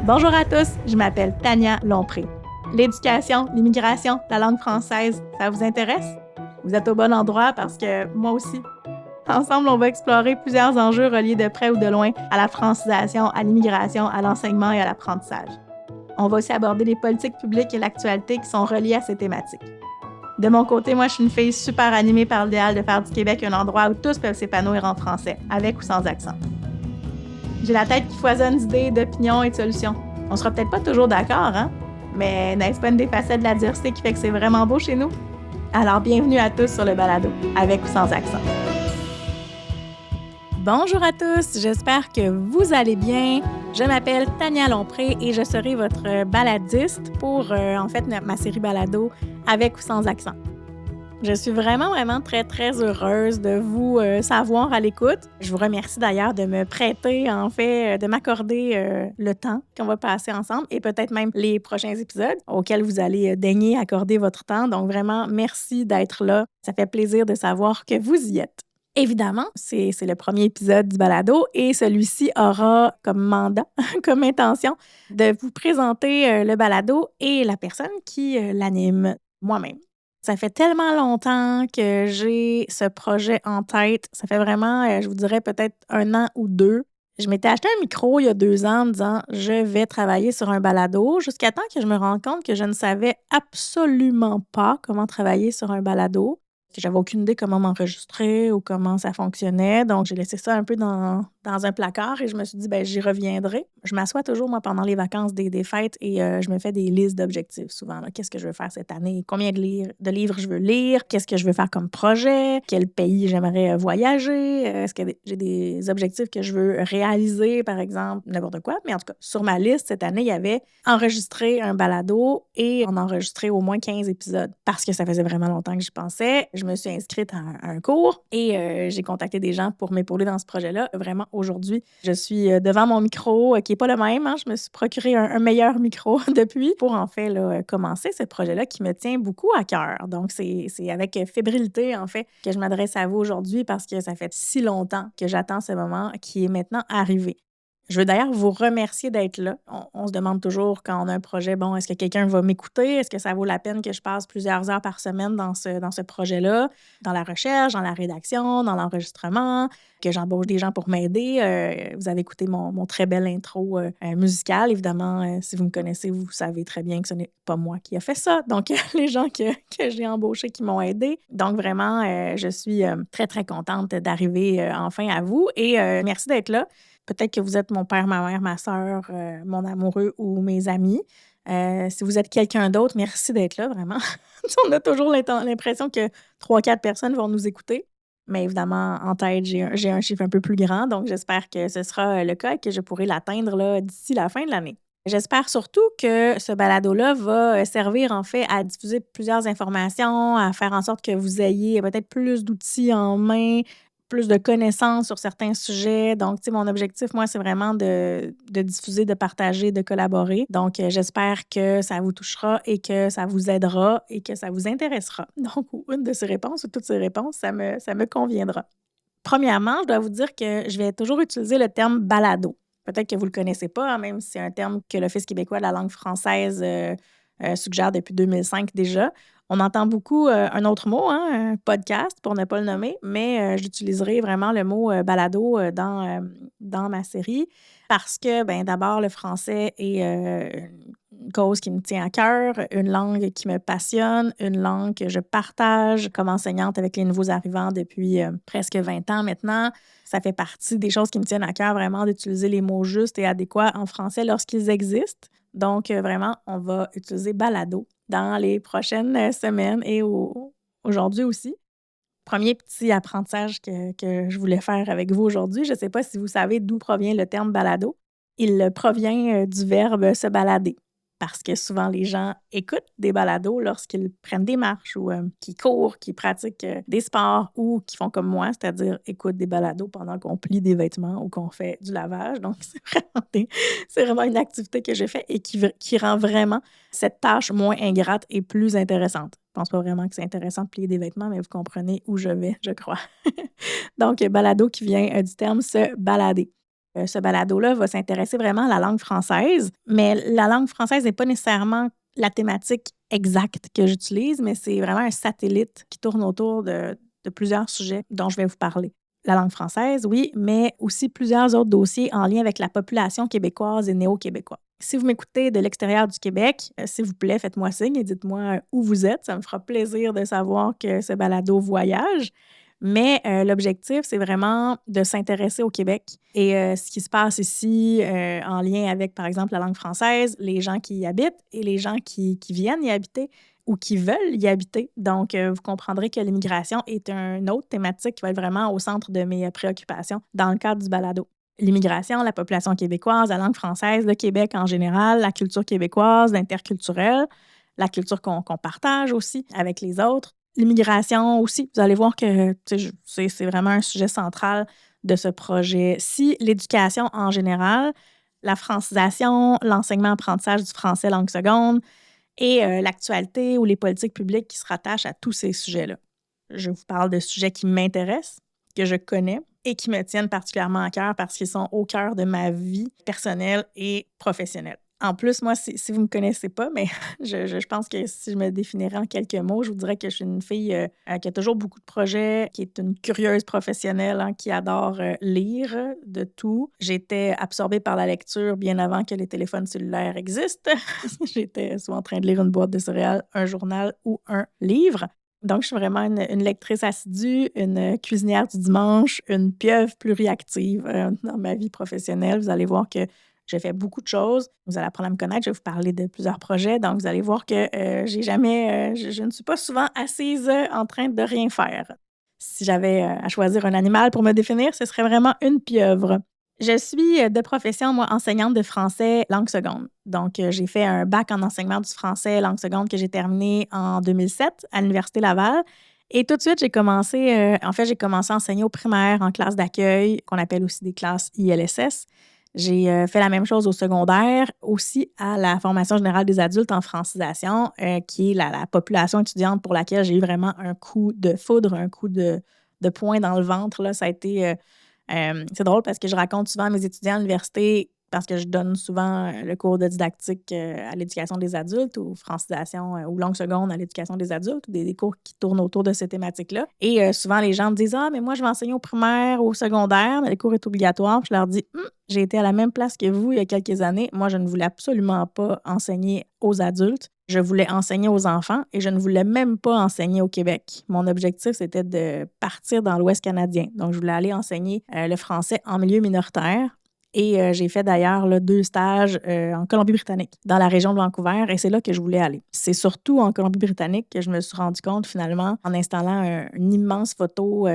Bonjour à tous, je m'appelle Tania Lompré. L'éducation, l'immigration, la langue française, ça vous intéresse? Vous êtes au bon endroit parce que moi aussi. Ensemble, on va explorer plusieurs enjeux reliés de près ou de loin à la francisation, à l'immigration, à l'enseignement et à l'apprentissage. On va aussi aborder les politiques publiques et l'actualité qui sont reliées à ces thématiques. De mon côté, moi, je suis une fille super animée par l'idéal de faire du Québec un endroit où tous peuvent s'épanouir en français, avec ou sans accent. J'ai la tête qui foisonne d'idées, d'opinions et de solutions. On sera peut-être pas toujours d'accord, hein? Mais n'est-ce pas une des facettes de la diversité qui fait que c'est vraiment beau chez nous? Alors, bienvenue à tous sur le balado, avec ou sans accent. Bonjour à tous, j'espère que vous allez bien. Je m'appelle Tania Lompré et je serai votre baladiste pour, ma série balado, avec ou sans accent. Je suis vraiment très, très heureuse de vous savoir à l'écoute. Je vous remercie d'ailleurs de me prêter, de m'accorder le temps qu'on va passer ensemble et peut-être même les prochains épisodes auxquels vous allez daigner accorder votre temps. Donc vraiment, merci d'être là. Ça fait plaisir de savoir que vous y êtes. Évidemment, c'est le premier épisode du balado et celui-ci aura comme mandat, comme intention, de vous présenter le balado et la personne qui l'anime, moi-même. Ça fait tellement longtemps que j'ai ce projet en tête. Ça fait vraiment, je vous dirais peut-être 1 an ou 2. Je m'étais acheté un micro il y a 2 ans en me disant « Je vais travailler sur un balado » jusqu'à temps que je me rende compte que je ne savais absolument pas comment travailler sur un balado. J'avais aucune idée comment m'enregistrer ou comment ça fonctionnait. Donc, j'ai laissé ça un peu dans un placard et je me suis dit, j'y reviendrai. Je m'assois toujours, moi, pendant les vacances des fêtes et je me fais des listes d'objectifs souvent. Là. Qu'est-ce que je veux faire cette année? Combien de livres je veux lire? Qu'est-ce que je veux faire comme projet? Quel pays j'aimerais voyager? Est-ce que j'ai des objectifs que je veux réaliser, par exemple? N'importe quoi. Mais en tout cas, sur ma liste, cette année, il y avait enregistrer un balado et en enregistrer au moins 15 épisodes parce que ça faisait vraiment longtemps que j'y pensais. Je me suis inscrite à un cours et j'ai contacté des gens pour m'épauler dans ce projet-là. Vraiment, aujourd'hui, je suis devant mon micro, qui n'est pas le même. Hein. Je me suis procuré un meilleur micro depuis pour commencer ce projet-là qui me tient beaucoup à cœur. Donc, c'est avec fébrilité, en fait, que je m'adresse à vous aujourd'hui parce que ça fait si longtemps que j'attends ce moment qui est maintenant arrivé. Je veux d'ailleurs vous remercier d'être là. On se demande toujours quand on a un projet, est-ce que quelqu'un va m'écouter? Est-ce que ça vaut la peine que je passe plusieurs heures par semaine dans ce projet-là, dans la recherche, dans la rédaction, dans l'enregistrement, que j'embauche des gens pour m'aider? Vous avez écouté mon très belle intro musicale. Évidemment, si vous me connaissez, vous savez très bien que ce n'est pas moi qui a fait ça. Donc, les gens que j'ai embauchés qui m'ont aidé. Donc, vraiment, je suis très, très contente d'arriver enfin à vous et merci d'être là. Peut-être que vous êtes mon père, ma mère, ma sœur, mon amoureux ou mes amis. Si vous êtes quelqu'un d'autre, merci d'être là, vraiment. On a toujours l'impression que 3-4 personnes vont nous écouter. Mais évidemment, en tête, j'ai un chiffre un peu plus grand, donc j'espère que ce sera le cas et que je pourrai l'atteindre là, d'ici la fin de l'année. J'espère surtout que ce balado-là va servir en fait à diffuser plusieurs informations, à faire en sorte que vous ayez peut-être plus d'outils en main, plus de connaissances sur certains sujets. Donc, tu sais, mon objectif, moi, c'est vraiment de diffuser, de partager, de collaborer. Donc, j'espère que ça vous touchera et que ça vous aidera et que ça vous intéressera. Donc, une de ces réponses ou toutes ces réponses, ça me conviendra. Premièrement, je dois vous dire que je vais toujours utiliser le terme balado. Peut-être que vous ne le connaissez pas, hein, même si c'est un terme que l'Office québécois de la langue française suggère depuis 2005 déjà. On entend beaucoup un autre mot, un podcast, pour ne pas le nommer, mais j'utiliserai vraiment le mot balado dans ma série parce que, d'abord, le français est une cause qui me tient à cœur, une langue qui me passionne, une langue que je partage comme enseignante avec les nouveaux arrivants depuis presque 20 ans maintenant. Ça fait partie des choses qui me tiennent à cœur, vraiment, d'utiliser les mots justes et adéquats en français lorsqu'ils existent. Donc, vraiment, on va utiliser balado dans les prochaines semaines et aujourd'hui aussi. Premier petit apprentissage que je voulais faire avec vous aujourd'hui. Je ne sais pas si vous savez d'où provient le terme balado. Il provient du verbe se balader. Parce que souvent, les gens écoutent des balados lorsqu'ils prennent des marches ou qui courent, qui pratiquent des sports ou qui font comme moi, c'est-à-dire écoutent des balados pendant qu'on plie des vêtements ou qu'on fait du lavage. Donc, c'est vraiment une activité que je fais et qui rend vraiment cette tâche moins ingrate et plus intéressante. Je pense pas vraiment que c'est intéressant de plier des vêtements, mais vous comprenez où je vais, je crois. Donc, balado qui vient du terme se balader. Ce balado-là va s'intéresser vraiment à la langue française, mais la langue française n'est pas nécessairement la thématique exacte que j'utilise, mais c'est vraiment un satellite qui tourne autour de plusieurs sujets dont je vais vous parler. La langue française, oui, mais aussi plusieurs autres dossiers en lien avec la population québécoise et néo-québécois. Si vous m'écoutez de l'extérieur du Québec, s'il vous plaît, faites-moi signe et dites-moi où vous êtes. Ça me fera plaisir de savoir que ce balado voyage. Mais l'objectif, c'est vraiment de s'intéresser au Québec et ce qui se passe ici en lien avec, par exemple, la langue française, les gens qui y habitent et les gens qui viennent y habiter ou qui veulent y habiter. Donc, vous comprendrez que l'immigration est une autre thématique qui va être vraiment au centre de mes préoccupations dans le cadre du balado. L'immigration, la population québécoise, la langue française, le Québec en général, la culture québécoise, l'interculturel, la culture qu'on partage aussi avec les autres. L'immigration aussi, vous allez voir que c'est vraiment un sujet central de ce projet-ci. L'éducation en général, la francisation, l'enseignement-apprentissage du français langue seconde et l'actualité ou les politiques publiques qui se rattachent à tous ces sujets-là. Je vous parle de sujets qui m'intéressent, que je connais et qui me tiennent particulièrement à cœur parce qu'ils sont au cœur de ma vie personnelle et professionnelle. En plus, moi, si vous ne me connaissez pas, mais je pense que si je me définirais en quelques mots, je vous dirais que je suis une fille qui a toujours beaucoup de projets, qui est une curieuse professionnelle, qui adore lire de tout. J'étais absorbée par la lecture bien avant que les téléphones cellulaires existent. J'étais souvent en train de lire une boîte de céréales, un journal ou un livre. Donc, je suis vraiment une lectrice assidue, une cuisinière du dimanche, une pieuvre pluriactive dans ma vie professionnelle. Vous allez voir que j'ai fait beaucoup de choses. Vous allez apprendre à me connaître. Je vais vous parler de plusieurs projets. Donc, vous allez voir que je ne suis pas souvent assise en train de rien faire. Si j'avais à choisir un animal pour me définir, ce serait vraiment une pieuvre. Je suis de profession, moi, enseignante de français langue seconde. Donc, j'ai fait un bac en enseignement du français langue seconde que j'ai terminé en 2007 à l'Université Laval. Et tout de suite, j'ai commencé à enseigner au primaire en classe d'accueil, qu'on appelle aussi des classes ILSS. J'ai fait la même chose au secondaire, aussi à la formation générale des adultes en francisation, qui est la population étudiante pour laquelle j'ai eu vraiment un coup de foudre, un coup de poing dans le ventre. Là. Ça a été... c'est drôle parce que je raconte souvent à mes étudiants à l'université, parce que je donne souvent le cours de didactique à l'éducation des adultes ou francisation ou langue seconde à l'éducation des adultes, ou des cours qui tournent autour de ces thématiques-là. Et souvent, les gens me disent « Ah, mais moi, je vais enseigner au primaire, au secondaire, mais le cours est obligatoire. » Puis je leur dis J'ai été à la même place que vous il y a quelques années. Moi, je ne voulais absolument pas enseigner aux adultes. Je voulais enseigner aux enfants et je ne voulais même pas enseigner au Québec. Mon objectif, c'était de partir dans l'Ouest canadien. Donc, je voulais aller enseigner le français en milieu minoritaire. Et j'ai fait d'ailleurs 2 stages en Colombie-Britannique, dans la région de Vancouver, et c'est là que je voulais aller. C'est surtout en Colombie-Britannique que je me suis rendu compte, finalement, en installant une immense photo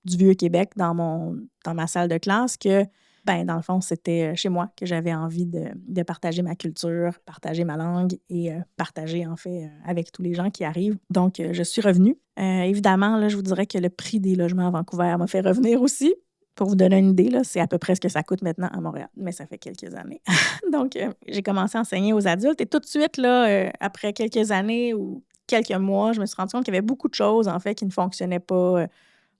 du Vieux-Québec dans ma salle de classe, que dans le fond, c'était chez moi que j'avais envie de partager ma culture, partager ma langue et partager, en fait, avec tous les gens qui arrivent. Donc, je suis revenue. Évidemment, là, je vous dirais que le prix des logements à Vancouver m'a fait revenir aussi. Pour vous donner une idée, là, c'est à peu près ce que ça coûte maintenant à Montréal, mais ça fait quelques années. Donc, j'ai commencé à enseigner aux adultes et tout de suite, là, après quelques années ou quelques mois, je me suis rendu compte qu'il y avait beaucoup de choses, en fait, qui ne fonctionnaient pas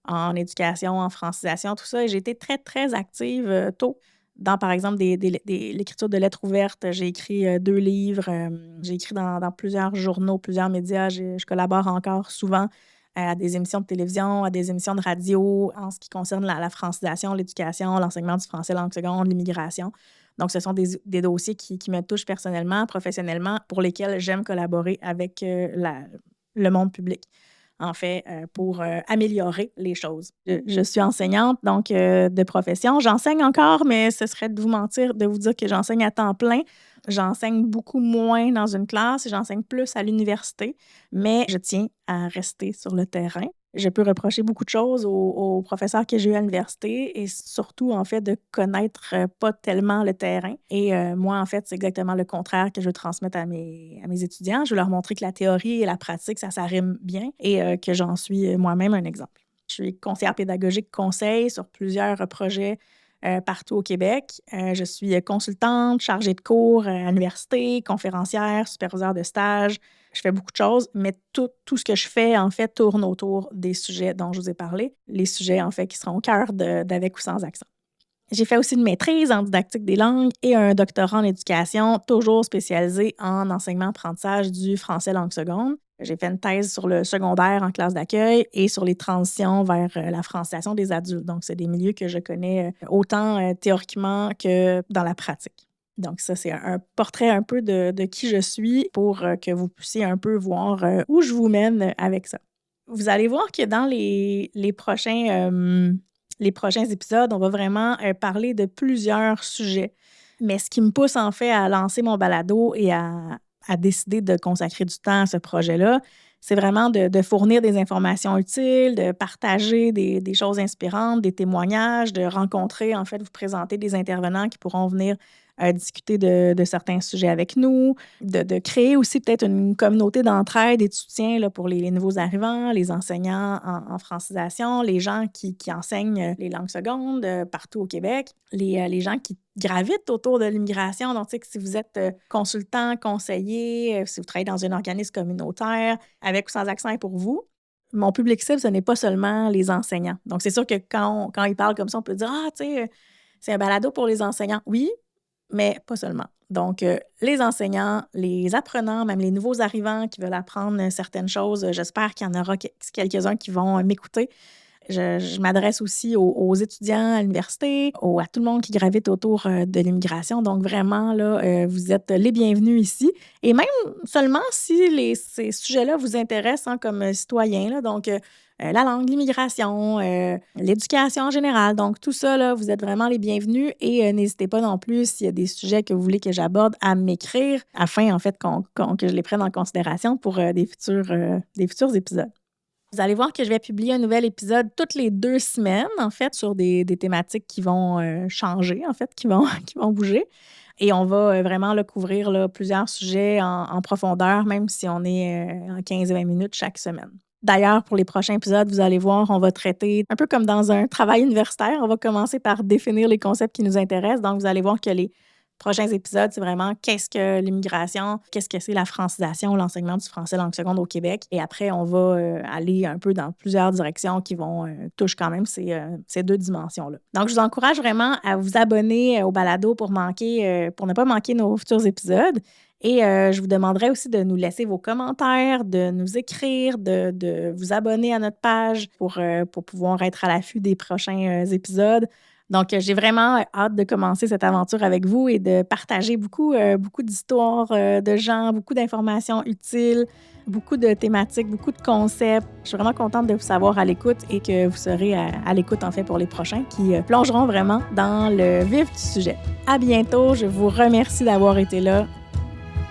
en éducation, en francisation, tout ça. Et j'ai été très, très active tôt dans, par exemple, l'écriture de lettres ouvertes. J'ai écrit 2 livres. J'ai écrit dans plusieurs journaux, plusieurs médias. Je collabore encore souvent à des émissions de télévision, à des émissions de radio en ce qui concerne la francisation, l'éducation, l'enseignement du français langue seconde, l'immigration. Donc, ce sont des dossiers qui me touchent personnellement, professionnellement, pour lesquels j'aime collaborer avec le monde public, en fait, pour améliorer les choses. Je suis enseignante, donc de profession. J'enseigne encore, mais ce serait de vous mentir de vous dire que j'enseigne à temps plein. J'enseigne beaucoup moins dans une classe, j'enseigne plus à l'université, mais je tiens à rester sur le terrain. Je peux reprocher beaucoup de choses aux professeurs que j'ai eu à l'université et surtout, en fait, de connaître pas tellement le terrain. Et moi, en fait, c'est exactement le contraire que je veux transmettre à mes étudiants. Je veux leur montrer que la théorie et la pratique, ça rime bien et que j'en suis moi-même un exemple. Je suis conseillère pédagogique conseil sur plusieurs projets partout au Québec. Je suis consultante, chargée de cours à l'université, conférencière, superviseure de stage. Je fais beaucoup de choses, mais tout ce que je fais, en fait, tourne autour des sujets dont je vous ai parlé, les sujets, en fait, qui seront au cœur d'Avec ou sans accent. J'ai fait aussi une maîtrise en didactique des langues et un doctorat en éducation, toujours spécialisé en enseignement-apprentissage du français langue seconde. J'ai fait une thèse sur le secondaire en classe d'accueil et sur les transitions vers la francisation des adultes. Donc, c'est des milieux que je connais autant théoriquement que dans la pratique. Donc, ça, c'est un portrait un peu de qui je suis pour que vous puissiez un peu voir où je vous mène avec ça. Vous allez voir que dans les prochains épisodes, on va vraiment parler de plusieurs sujets. Mais ce qui me pousse en fait à lancer mon balado et à décider de consacrer du temps à ce projet-là, c'est vraiment de fournir des informations utiles, de partager des choses inspirantes, des témoignages, de rencontrer, en fait, vous présenter des intervenants qui pourront venir discuter de certains sujets avec nous, de créer aussi peut-être une communauté d'entraide et de soutien là, pour les nouveaux arrivants, les enseignants en francisation, les gens qui enseignent les langues secondes partout au Québec, les gens qui gravitent autour de l'immigration. Donc, tu sais, que si vous êtes consultant, conseiller, si vous travaillez dans un organisme communautaire, avec ou sans accent est pour vous. Mon public cible, ce n'est pas seulement les enseignants. Donc, c'est sûr que quand ils parlent comme ça, on peut dire « Ah, tu sais, c'est un balado pour les enseignants. » Oui, mais pas seulement. Donc, les enseignants, les apprenants, même les nouveaux arrivants qui veulent apprendre certaines choses, j'espère qu'il y en aura quelques-uns qui vont m'écouter. Je m'adresse aussi aux étudiants à l'université, à tout le monde qui gravite autour de l'immigration. Donc, vraiment, là, vous êtes les bienvenus ici. Et même seulement si ces sujets-là vous intéressent comme citoyens. Là, donc, la langue, l'immigration, l'éducation en général. Donc, tout ça, là, vous êtes vraiment les bienvenus. Et n'hésitez pas non plus, s'il y a des sujets que vous voulez que j'aborde, à m'écrire afin, en fait, que je les prenne en considération pour des futurs épisodes. Vous allez voir que je vais publier un nouvel épisode toutes les 2 semaines, en fait, sur des thématiques qui vont changer, en fait, qui vont bouger. Et on va vraiment là, couvrir là, plusieurs sujets en profondeur, même si on est en 15-20 minutes chaque semaine. D'ailleurs, pour les prochains épisodes, vous allez voir, on va traiter, un peu comme dans un travail universitaire, on va commencer par définir les concepts qui nous intéressent. Donc, vous allez voir que les prochains épisodes, c'est vraiment qu'est-ce que l'immigration, qu'est-ce que c'est la francisation, l'enseignement du français langue seconde au Québec. Et après, on va aller un peu dans plusieurs directions qui vont toucher quand même ces 2 dimensions-là. Donc, je vous encourage vraiment à vous abonner au balado pour ne pas manquer nos futurs épisodes. Et je vous demanderai aussi de nous laisser vos commentaires, de nous écrire, de vous abonner à notre page pour pouvoir être à l'affût des prochains épisodes. Donc, j'ai vraiment hâte de commencer cette aventure avec vous et de partager beaucoup d'histoires de gens, beaucoup d'informations utiles, beaucoup de thématiques, beaucoup de concepts. Je suis vraiment contente de vous savoir à l'écoute et que vous serez à l'écoute, en fait, pour les prochains qui plongeront vraiment dans le vif du sujet. À bientôt. Je vous remercie d'avoir été là.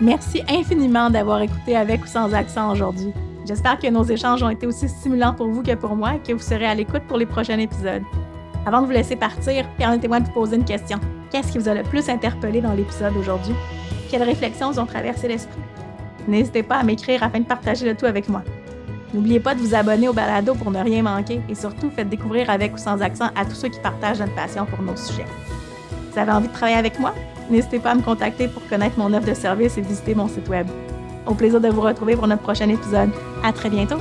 Merci infiniment d'avoir écouté avec ou sans accent aujourd'hui. J'espère que nos échanges ont été aussi stimulants pour vous que pour moi et que vous serez à l'écoute pour les prochains épisodes. Avant de vous laisser partir, permettez-moi de vous poser une question. Qu'est-ce qui vous a le plus interpellé dans l'épisode d'aujourd'hui? Quelles réflexions vous ont traversé l'esprit? N'hésitez pas à m'écrire afin de partager le tout avec moi. N'oubliez pas de vous abonner au balado pour ne rien manquer et surtout faites découvrir avec ou sans accent à tous ceux qui partagent notre passion pour nos sujets. Vous avez envie de travailler avec moi? N'hésitez pas à me contacter pour connaître mon offre de service et visiter mon site web. Au plaisir de vous retrouver pour notre prochain épisode. À très bientôt!